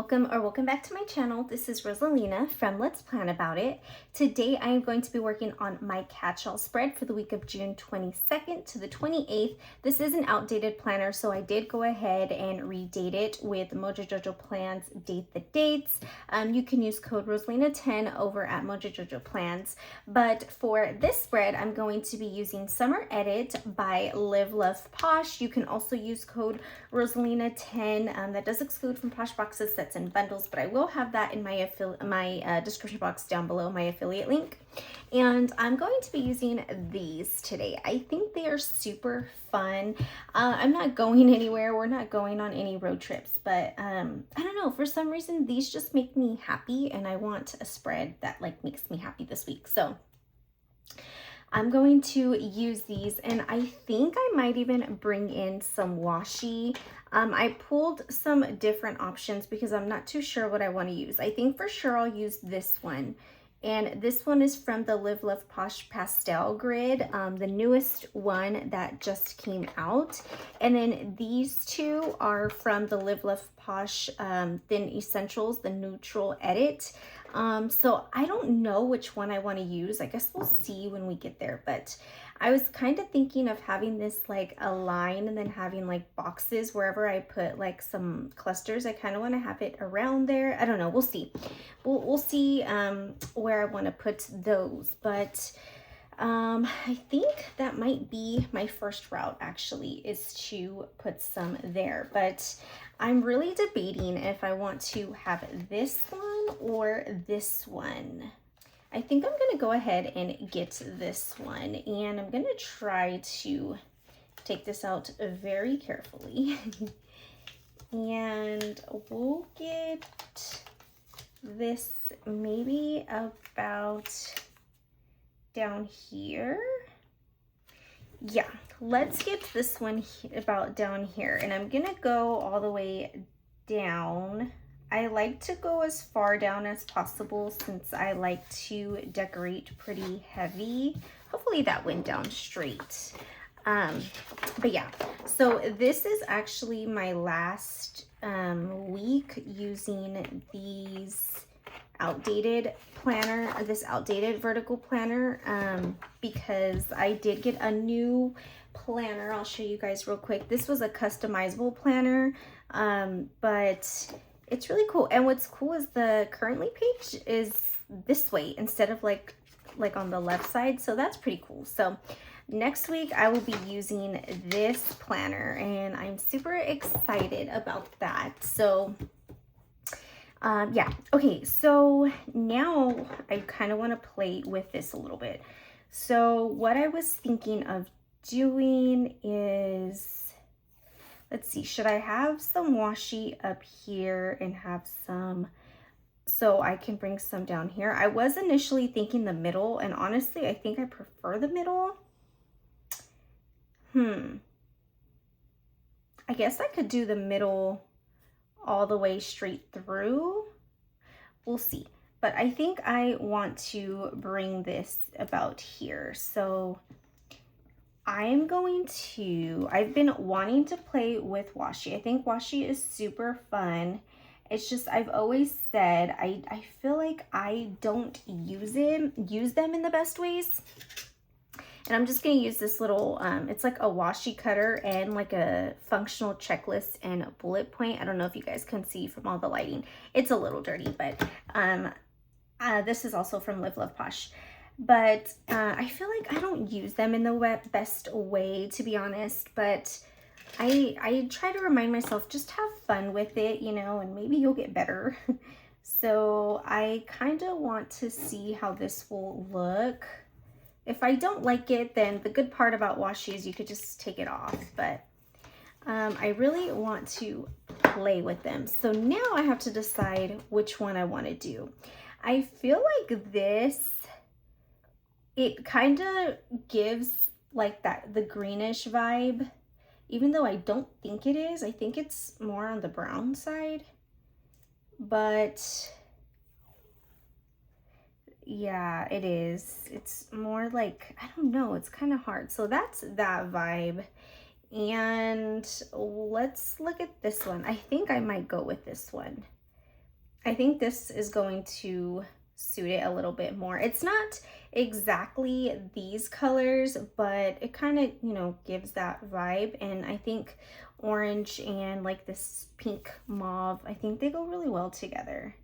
welcome back to my channel. This is Rosalina from Let's Plan About It. Today I am going to be working on my catch-all spread for the week of June 22nd to the 28th. This is an outdated planner, so I did go ahead and redate it with Mojo Jojo Plans Date the Dates. You can use code Rosalina10 over at Mojo Jojo Plans. But for this spread, I'm going to be using Summer Edit by Live Love Posh. You can also use code Rosalina10. That does exclude from Posh boxes, sets, and bundles, but I will have that in my description box down below, my affiliate link. And I'm going to be using these today. I think they are super fun. I'm not going anywhere. We're not going on any road trips, but I don't know, for some reason these just make me happy, and I want a spread that makes me happy this week. So I'm going to use these, and I think I might even bring in some washi. I pulled some different options because I'm not too sure what I want to use. I think for sure I'll use this one. And this one is from the Live Love Posh Pastel Grid, the newest one that just came out. And then these two are from the Live Love Posh Thin Essentials, the Neutral Edit. So I don't know which one I want to use. I guess we'll see when we get there. But I was kind of thinking of having this like a line and then having like boxes wherever I put like some clusters. I kind of want to have it around there. I don't know. We'll see. We'll see where I want to put those. But I think that might be my first route, actually, is to put some there. But I'm really debating if I want to have this one or this one. I think I'm going to go ahead and get this one, and I'm going to try to take this out very carefully. And we'll get this maybe about down here. Yeah, let's get this one about down here, and I'm gonna go all the way down. I like to go as far down as possible since I like to decorate pretty heavy. Hopefully that went down straight. But yeah, so this is actually my last week using these outdated planner, this outdated vertical planner, because I did get a new planner. I'll show you guys real quick. This was a customizable planner, but it's really cool. And what's cool is the currently page is this way instead of like on the left side. So that's pretty cool. So next week I will be using this planner, and I'm super excited about that. So yeah, okay, so now I kind of want to play with this a little bit. So what I was thinking of doing is, let's see, should I have some washi up here and have some, so I can bring some down here? I was initially thinking the middle, and honestly, I think I prefer the middle. I guess I could do the middle all the way straight through. We'll see. But I think I want to bring this about here. So I'm going to, I've been wanting to play with washi. I think washi is super fun. It's just, I've always said, I feel like I don't use them in the best ways. And I'm just going to use this little, it's like a washi cutter and like a functional checklist and a bullet point. I don't know if you guys can see from all the lighting. It's a little dirty, but this is also from Live Love Posh. But I feel like I don't use them in the best way, to be honest. But I try to remind myself, just have fun with it, you know, and maybe you'll get better. So I kind of want to see how this will look. If I don't like it, then the good part about washi is you could just take it off. But I really want to play with them. So now I have to decide which one I want to do. I feel like this, it kind of gives like the greenish vibe, even though I don't think it is. I think it's more on the brown side. But yeah, it is. It's more like, I don't know, it's kind of hard. So that's that vibe. And let's look at this one. I think I might go with this one. I think this is going to suit it a little bit more. It's not exactly these colors, but it kind of, you know, gives that vibe. And I think orange and like this pink mauve, I think they go really well together.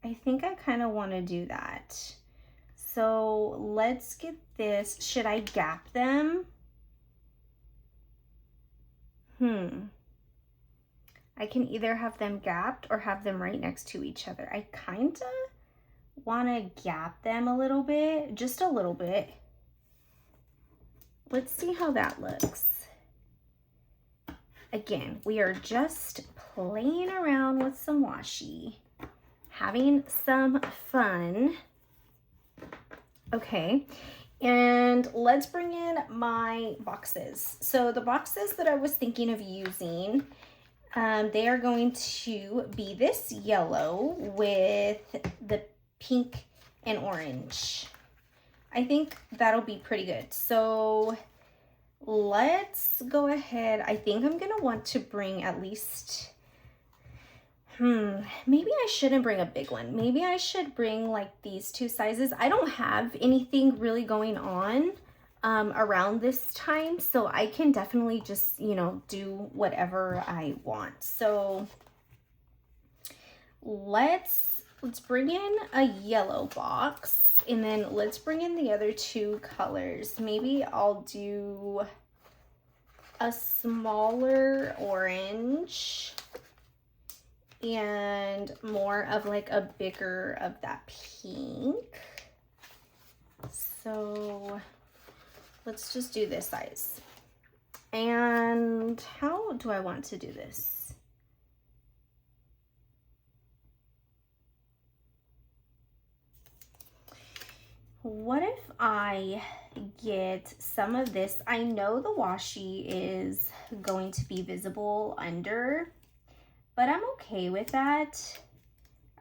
I think I kind of want to do that. So let's get this. Should I gap them? I can either have them gapped or have them right next to each other. I kind of want to gap them a little bit, just a little bit. Let's see how that looks. Again, we are just playing around with some washi, having some fun. Okay, and let's bring in my boxes. So the boxes that I was thinking of using, they are going to be this yellow with the pink and orange. I think that'll be pretty good. So let's go ahead. I think I'm gonna want to bring at least, maybe I shouldn't bring a big one. Maybe I should bring like these two sizes. I don't have anything really going on around this time, so I can definitely just, you know, do whatever I want. So let's bring in a yellow box, and then let's bring in the other two colors. Maybe I'll do a smaller orange and more of like a bigger of that pink. So let's just do this size. And how do I want to do this? What if I get some of this? I know the washi is going to be visible under, but I'm okay with that.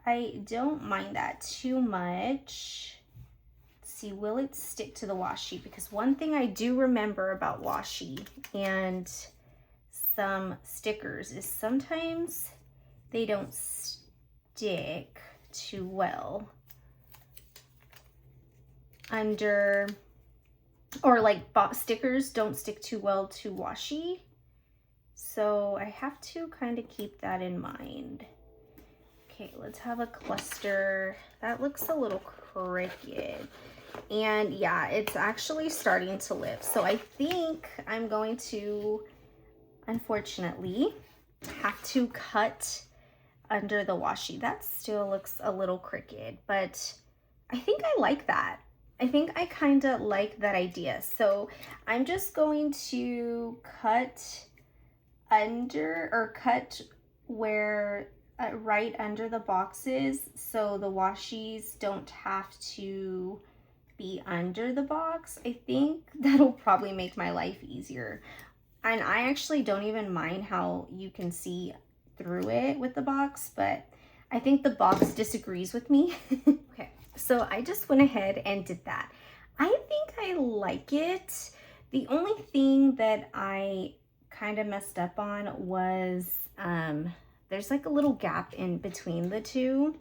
I don't mind that too much. Let's see, will it stick to the washi? Because one thing I do remember about washi and some stickers is sometimes they don't stick too well under, or like stickers don't stick too well to washi. So I have to kind of keep that in mind. Okay, let's have a cluster. That looks a little crooked. And yeah, it's actually starting to lift. So I think I'm going to, unfortunately, have to cut under the washi. That still looks a little crooked, but I think I like that. I think I kind of like that idea. So I'm just going to cut under, or cut where right under the boxes, so the washis don't have to be under the box. I think that'll probably make my life easier. And I actually don't even mind how you can see through it with the box, but I think the box disagrees with me. Okay, so I just went ahead and did that. I think I like it. The only thing that I kind of messed up on was there's like a little gap in between the two,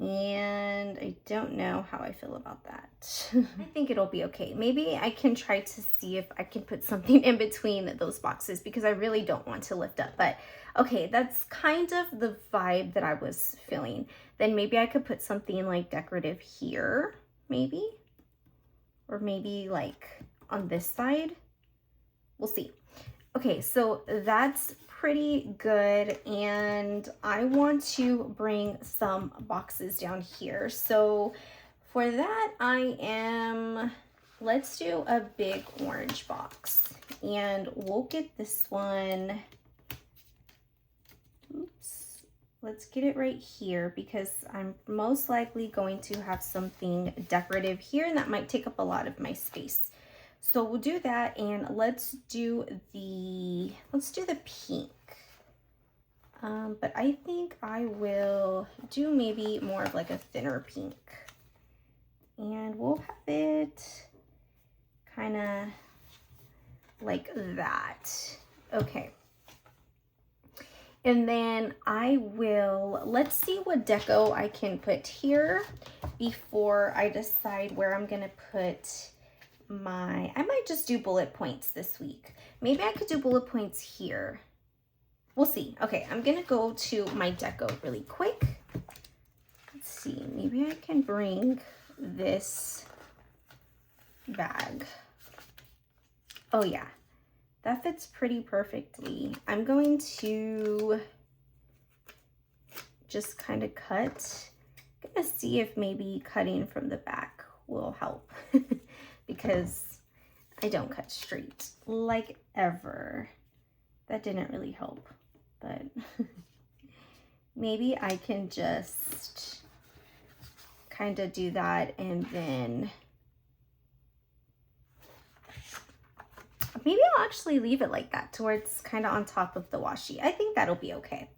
and I don't know how I feel about that. I think it'll be okay. Maybe I can try to see if I can put something in between those boxes, because I really don't want to lift up. But okay, that's kind of the vibe that I was feeling. Then maybe I could put something like decorative here, maybe, or maybe like on this side. We'll see. Okay, so that's pretty good, and I want to bring some boxes down here. So for that, let's do a big orange box, and we'll get this one. Oops, let's get it right here, because I'm most likely going to have something decorative here, and that might take up a lot of my space. So we'll do that, and let's do the pink. But I think I will do maybe more of like a thinner pink, and we'll have it kind of like that. Okay. And then let's see what deco I can put here before I decide where I'm gonna put I might just do bullet points this week. Maybe I could do bullet points here. We'll see. Okay, I'm gonna go to my deco really quick. Let's see, maybe I can bring this bag. Oh yeah, that fits pretty perfectly. I'm going to just kind of cut. I'm gonna see if maybe cutting from the back will help because I don't cut straight like ever. That didn't really help, but maybe I can just kind of do that, and then maybe I'll actually leave it like that to where it's kind of on top of the washi. I think that'll be okay.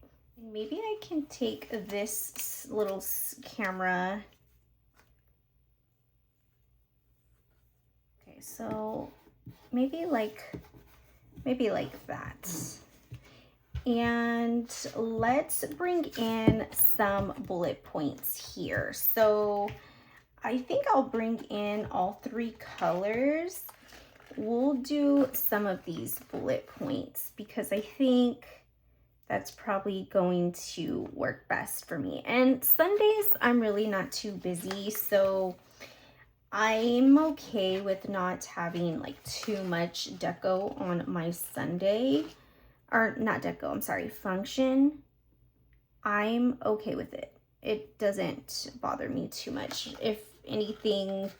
Maybe I can take this little camera. Okay, so maybe like that. And let's bring in some bullet points here. So I think I'll bring in all 3 colors. We'll do some of these bullet points because I think that's probably going to work best for me. And Sundays, I'm really not too busy, so I'm okay with not having like too much deco on my Sunday. Or not deco, I'm sorry, function. I'm okay with it. It doesn't bother me too much. If anything,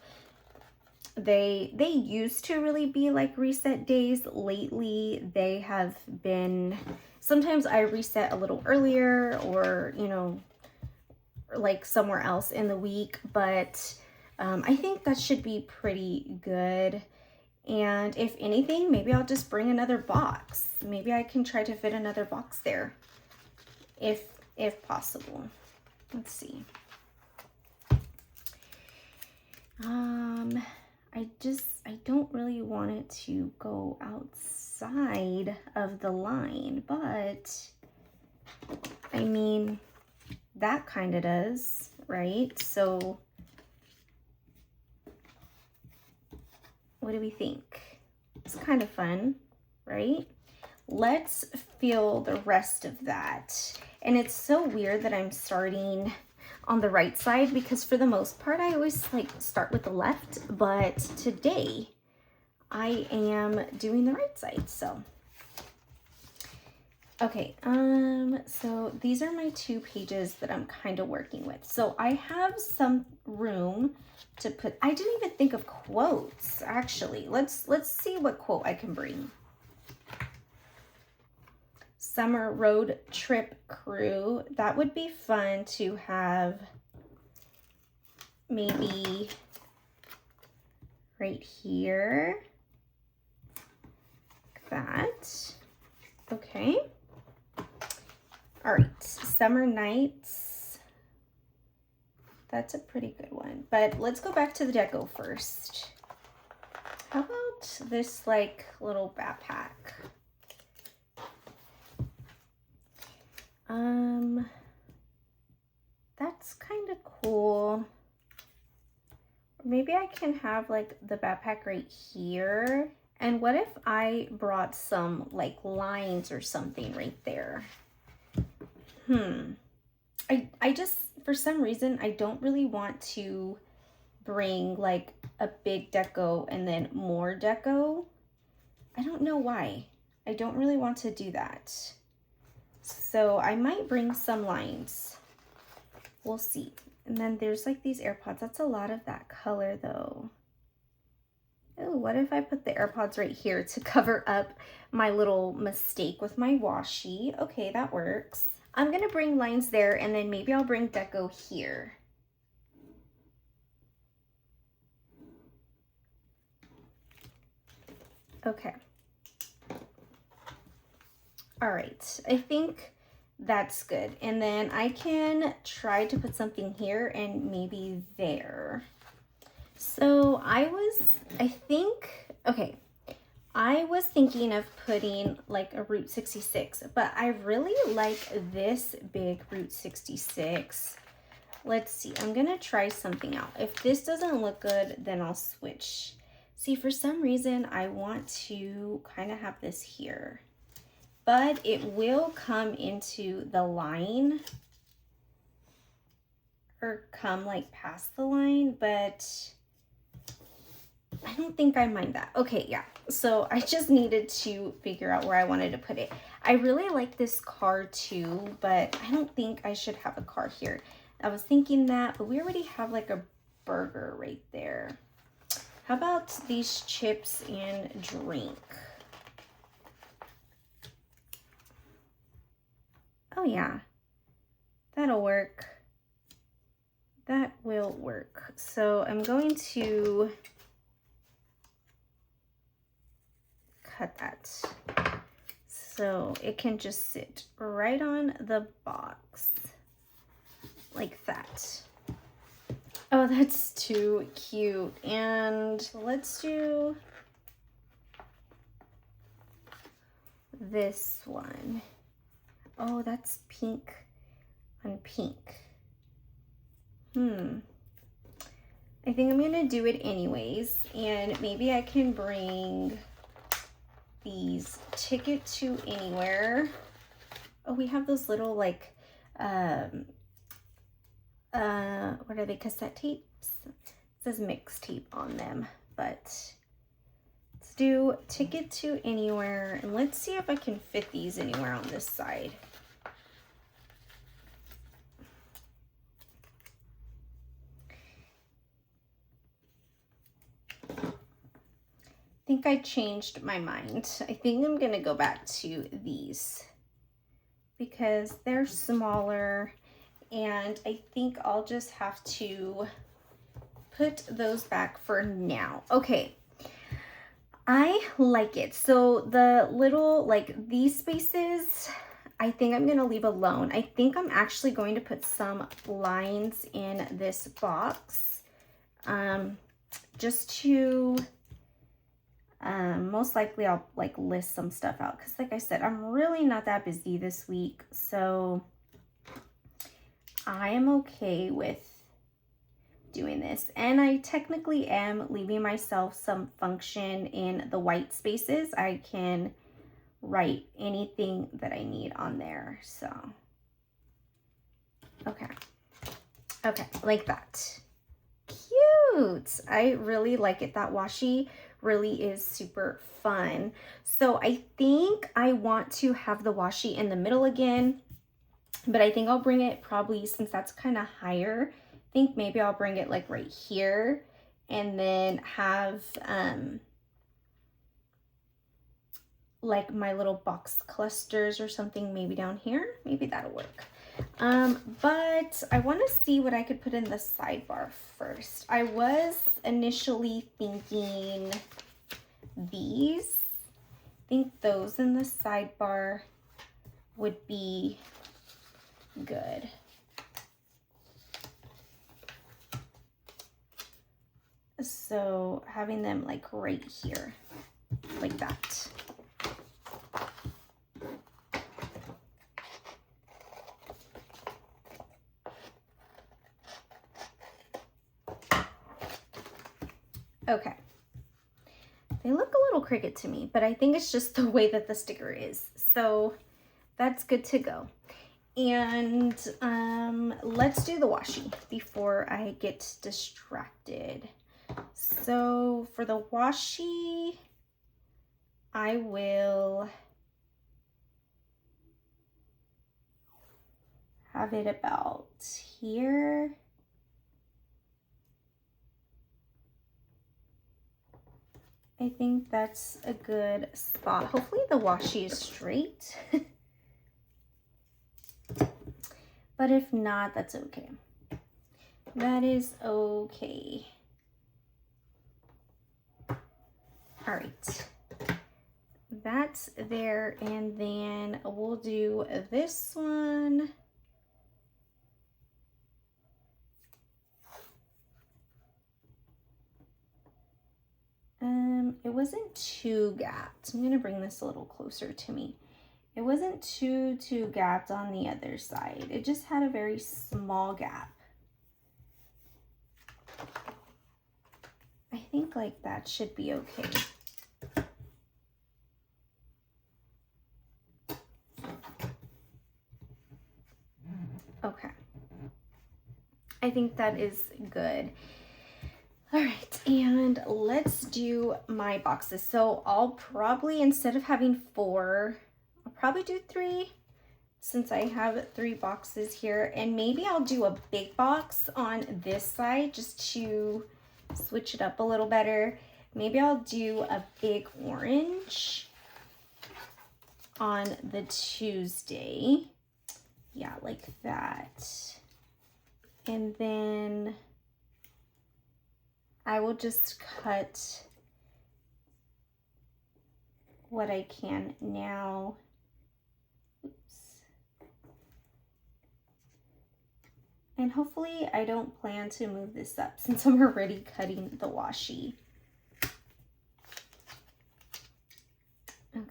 they used to really be like reset days. Lately, they have been, sometimes I reset a little earlier or, you know, like somewhere else in the week, but I think that should be pretty good. And if anything, maybe I'll just bring another box. Maybe I can try to fit another box there if possible. Let's see. I don't really want it to go outside of the line, but I mean, that kind of does, right? So what do we think? It's kind of fun, right? Let's fill the rest of that. And it's so weird that I'm starting on the right side because for the most part, I always like start with the left, but today I am doing the right side, so. Okay, so these are my 2 pages that I'm kind of working with. So I have some room to put, I didn't even think of quotes, actually. Let's see what quote I can bring. Summer road trip crew. That would be fun to have maybe right here. Like that. Okay. All right, summer nights. That's a pretty good one, but let's go back to the deco first. How about this like little backpack? That's kind of cool. Maybe I can have like the backpack right here. And what if I brought some like lines or something right there? I just, for some reason, I don't really want to bring like a big deco and then more deco. I don't know why. I don't really want to do that. So I might bring some lines. We'll see. And then there's like these AirPods. That's a lot of that color though. Oh, what if I put the AirPods right here to cover up my little mistake with my washi? Okay, that works. I'm gonna bring lines there and then maybe I'll bring deco here. Okay. All right, I think that's good. And then I can try to put something here and maybe there. So I think, okay, I was thinking of putting like a Route 66, but I really like this big Route 66. Let's see, I'm gonna try something out. If this doesn't look good, then I'll switch. See, for some reason, I want to kind of have this here, but it will come into the line or come like past the line, but I don't think I mind that. Okay, yeah. So I just needed to figure out where I wanted to put it. I really like this car too, but I don't think I should have a car here. I was thinking that, but we already have like a burger right there. How about these chips and drink? Oh yeah, that'll work. That will work. So I'm going to cut that so it can just sit right on the box like that. Oh, that's too cute. And let's do this one. Oh, that's pink on pink. I think I'm gonna do it anyways, and maybe I can bring these Ticket to Anywhere. Oh, we have those little like what are they, cassette tapes? It says mixtape on them, but let's do Ticket to Anywhere, and let's see if I can fit these anywhere on this side. I think I changed my mind. I think I'm gonna go back to these because they're smaller, and I think I'll just have to put those back for now. Okay, I like it. So the little, like these spaces, I think I'm gonna leave alone. I think I'm actually going to put some lines in this box, just to, most likely I'll like list some stuff out, because like I said, I'm really not that busy this week, so I am okay with doing this. And I technically am leaving myself some function in the white spaces. I can write anything that I need on there. So okay, like that. Cute. I really like it. That washi really is super fun. So I think I want to have the washi in the middle again, but I think I'll bring it probably, since that's kind of higher, I think maybe I'll bring it like right here, and then have like my little box clusters or something maybe down here. Maybe that'll work. But I want to see what I could put in the sidebar first. I was initially thinking these. I think those in the sidebar would be good. So having them like right here, like that. Okay. They look a little crooked to me, but I think it's just the way that the sticker is. So that's good to go. And let's do the washi before I get distracted. So for the washi, I will have it about here. I think that's a good spot. Hopefully the washi is straight. But if not, that's okay. That is okay. All right. That's there, and then we'll do this one. It wasn't too gapped. I'm gonna bring this a little closer to me. It wasn't too gapped on the other side. It just had a very small gap. I think like that should be okay. Okay. I think that is good. All right, and let's do my boxes. So I'll probably, instead of having 4, I'll probably do 3 since I have 3 boxes here. And maybe I'll do a big box on this side just to switch it up a little better. Maybe I'll do a big orange on the Tuesday. Yeah, like that. And then I will just cut what I can now. Oops. And hopefully I don't plan to move this up since I'm already cutting the washi. Okay.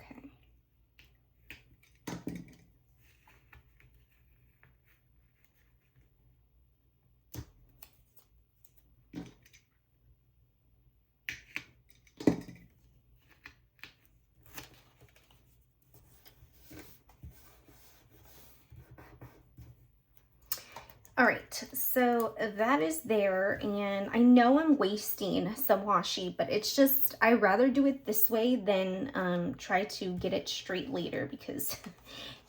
All right, so that is there, and I know I'm wasting some washi, but it's just, I'd rather do it this way than try to get it straight later because,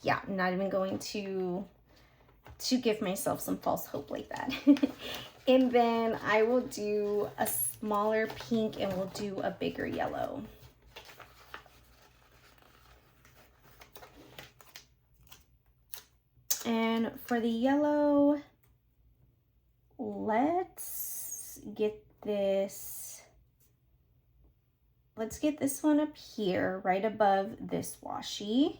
yeah, I'm not even going to give myself some false hope like that. And then I will do a smaller pink and we'll do a bigger yellow. And for the yellow, let's get this one up here, right above this washi.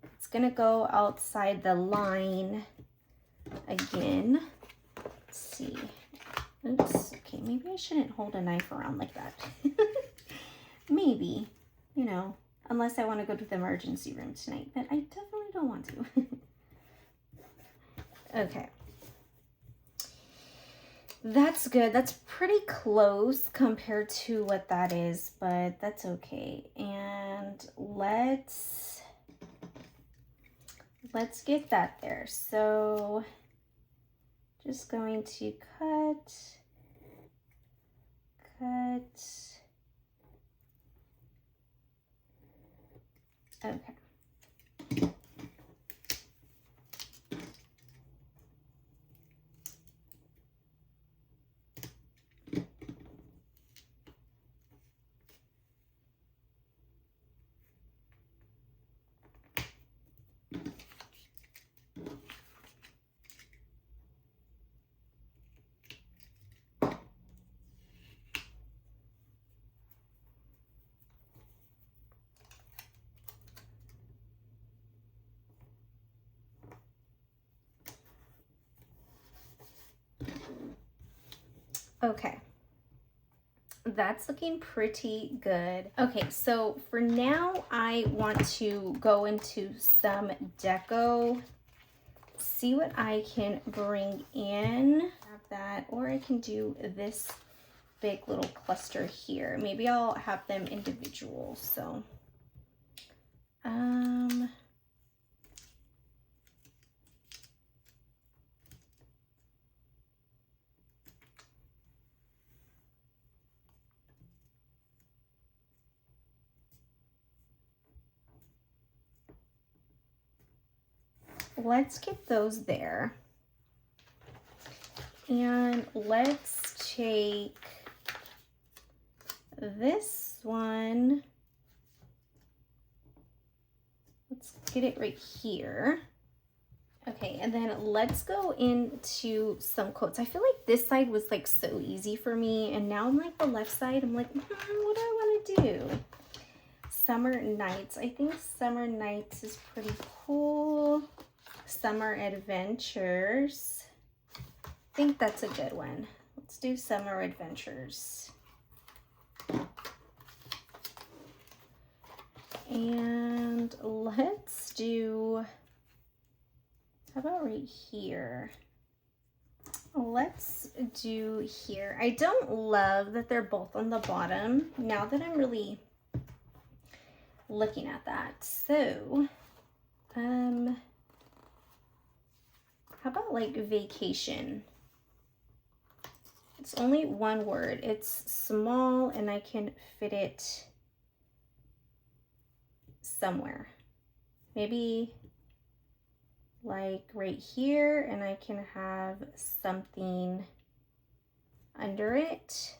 It's gonna go outside the line again. Let's see. Oops, okay, maybe I shouldn't hold a knife around like that. Maybe, you know, unless I want to go to the emergency room tonight, but I definitely don't want to. Okay. That's good. That's pretty close compared to what that is, but that's okay. And let's get that there. So just going to cut. Okay. Okay, that's looking pretty good. Okay, so for now, I want to go into some deco, see what I can bring in. Have that, or I can do this big little cluster here. Maybe I'll have them individual, so. Let's get those there. And let's take this one. Let's get it right here. Okay, and then let's go into some quotes. I feel like this side was like so easy for me, and now I'm like the left side, I'm like, what do I want to do? Summer Nights. I think Summer Nights is pretty cool. Summer Adventures. I think that's a good one. Let's do Summer Adventures. And let's do, how about right here? Let's do here. I don't love that they're both on the bottom now that I'm really looking at that. So, how about like vacation? It's only one word. It's small and I can fit it somewhere. Maybe like right here, and I can have something under it.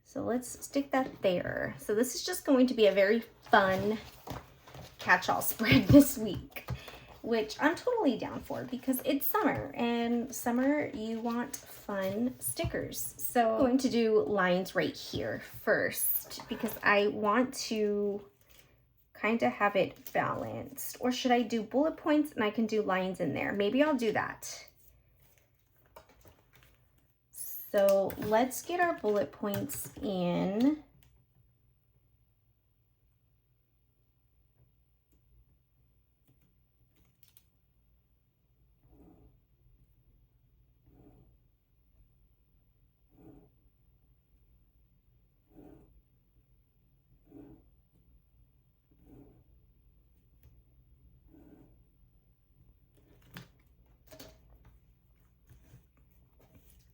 So let's stick that there. So this is just going to be a very fun catch-all spread this week, which I'm totally down for because it's summer, and summer you want fun stickers. So I'm going to do lines right here first because I want to kind of have it balanced. Or should I do bullet points and I can do lines in there? Maybe I'll do that. So let's get our bullet points in.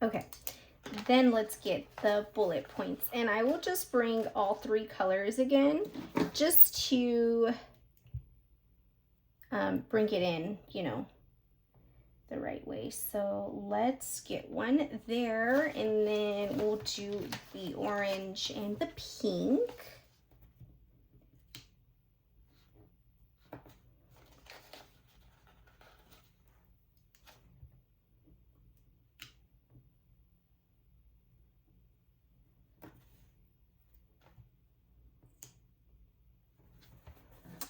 Okay, then let's get the bullet points, and I will just bring all three colors again just to bring it in, you know, the right way. So let's get one there, and then we'll do the orange and the pink.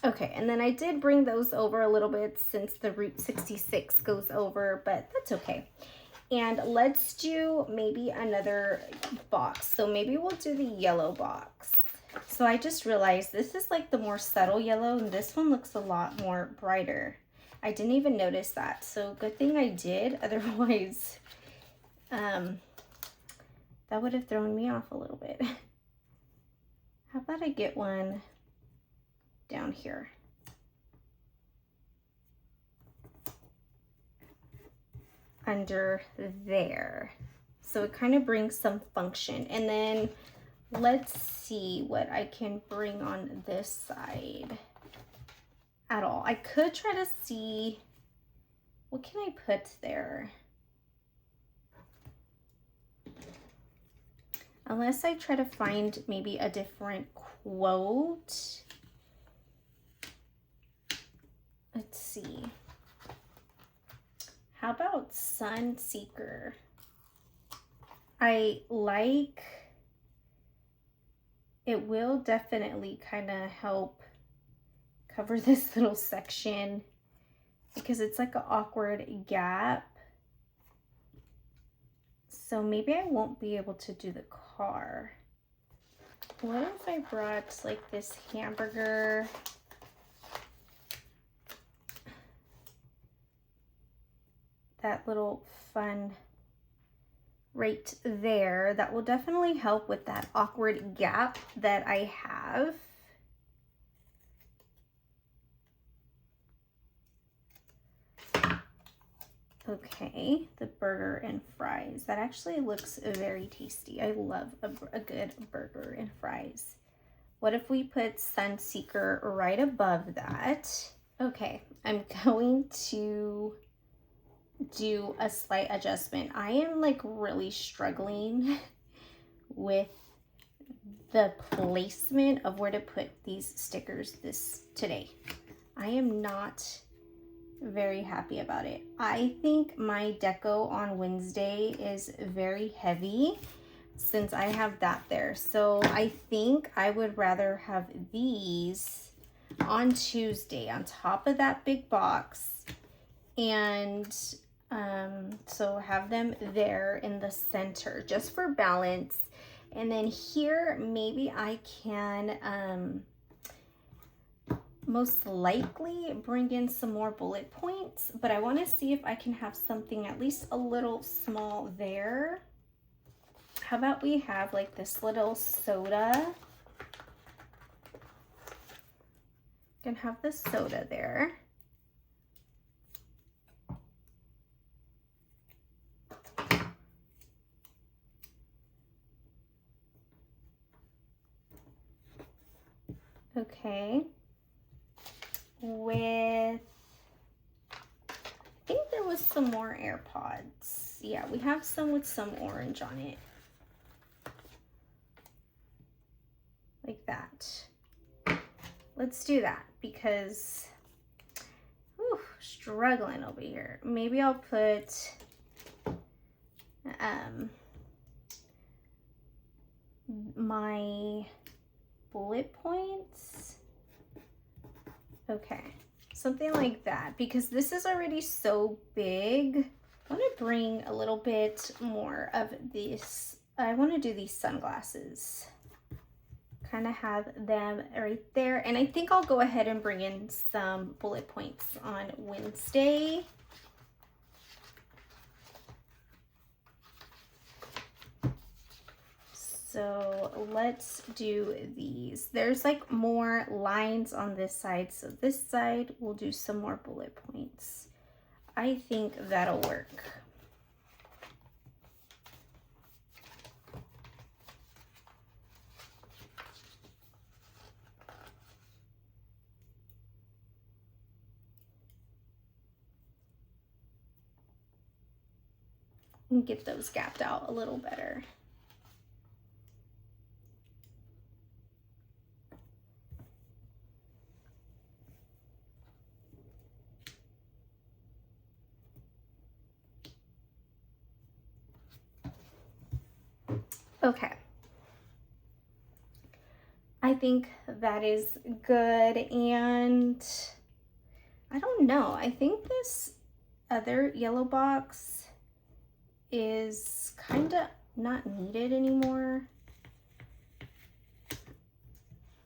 Okay, and then I did bring those over a little bit since the Route 66 goes over, but that's okay. And let's do maybe another box. So maybe we'll do the yellow box. So I just realized this is like the more subtle yellow, and this one looks a lot more brighter. I didn't even notice that, so good thing I did. Otherwise, that would have thrown me off a little bit. How about I get one down here? Under there. So it kind of brings some function. And then let's see what I can bring on this side at all. I could try to see, what can I put there? Unless I try to find maybe a different quote. Let's see. How about Sun Seeker? I like, it will definitely kind of help cover this little section because it's like an awkward gap. So maybe I won't be able to do the car. What if I brought like this hamburger? That little fun right there. That will definitely help with that awkward gap that I have. Okay, the burger and fries. That actually looks very tasty. I love a good burger and fries. What if we put Sunseeker right above that? Okay, I'm going to do a slight adjustment. I am like really struggling with the placement of where to put these stickers today. I am not very happy about it. I think my deco on Wednesday is very heavy since I have that there. So I think I would rather have these on Tuesday on top of that big box, and so have them there in the center just for balance. And then here maybe I can most likely bring in some more bullet points, but I want to see if I can have something at least a little small there. How about we have like this little soda? Can have the soda there. Okay. With, I think there was some more AirPods. Yeah, we have some with some orange on it. Like that. Let's do that because, whew, struggling over here. Maybe I'll put my bullet points. Okay, something like that, because this is already so big. I want to bring a little bit more of this. I want to do these sunglasses. Kind of have them right there. And I think I'll go ahead and bring in some bullet points on Wednesday. So let's do these. There's like more lines on this side. So this side, we'll do some more bullet points. I think that'll work. And get those gapped out a little better. Okay. I think that is good, and I don't know. I think this other yellow box is kind of not needed anymore.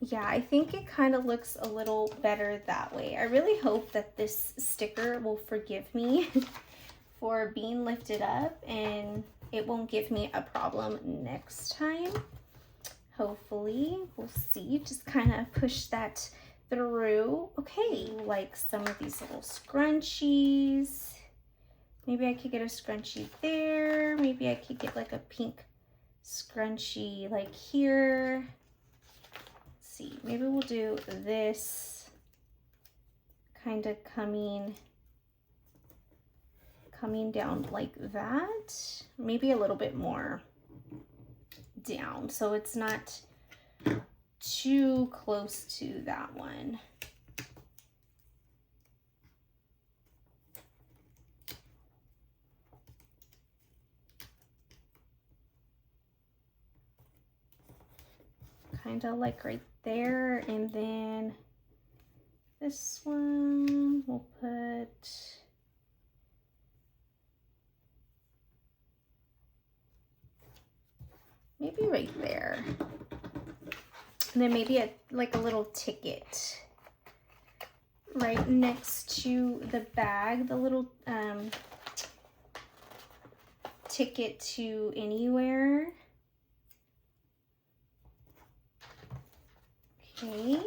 Yeah, I think it kind of looks a little better that way. I really hope that this sticker will forgive me for being lifted up and it won't give me a problem next time. Hopefully, we'll see. Just kind of push that through. Okay, like some of these little scrunchies. Maybe I could get a scrunchie there. Maybe I could get like a pink scrunchie like here. Let's see, maybe we'll do this kind of coming down like that. Maybe a little bit more down so it's not too close to that one. Kind of like right there, and then this one we'll put maybe right there, and then maybe like a little ticket right next to the bag, the little ticket to anywhere. Okay.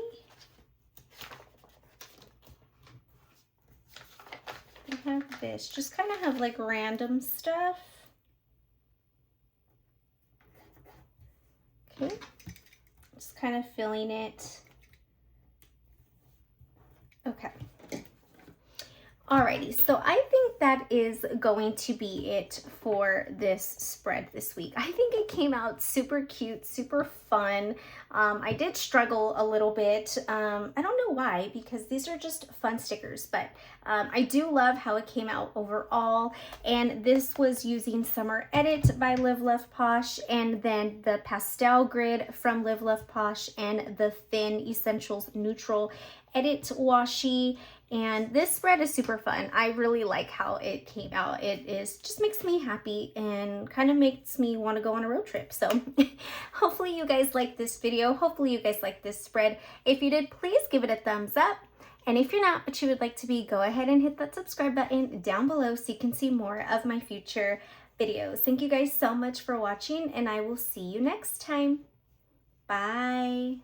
We have this. Just kind of have like random stuff. Okay. Just kind of filling it. Okay. Alrighty, so I think that is going to be it for this spread this week. I think it came out super cute, super fun. I did struggle a little bit. I don't know why, because these are just fun stickers, but I do love how it came out overall. And this was using Summer Edit by Live Love Posh, and then the pastel grid from Live Love Posh, and the Thin Essentials Neutral Edit Washi. And this spread is super fun. I really like how it came out. It just makes me happy and kind of makes me want to go on a road trip. So hopefully you guys like this video. Hopefully you guys like this spread. If you did, please give it a thumbs up. And if you're not, but you would like to be, go ahead and hit that subscribe button down below so you can see more of my future videos. Thank you guys so much for watching, and I will see you next time. Bye.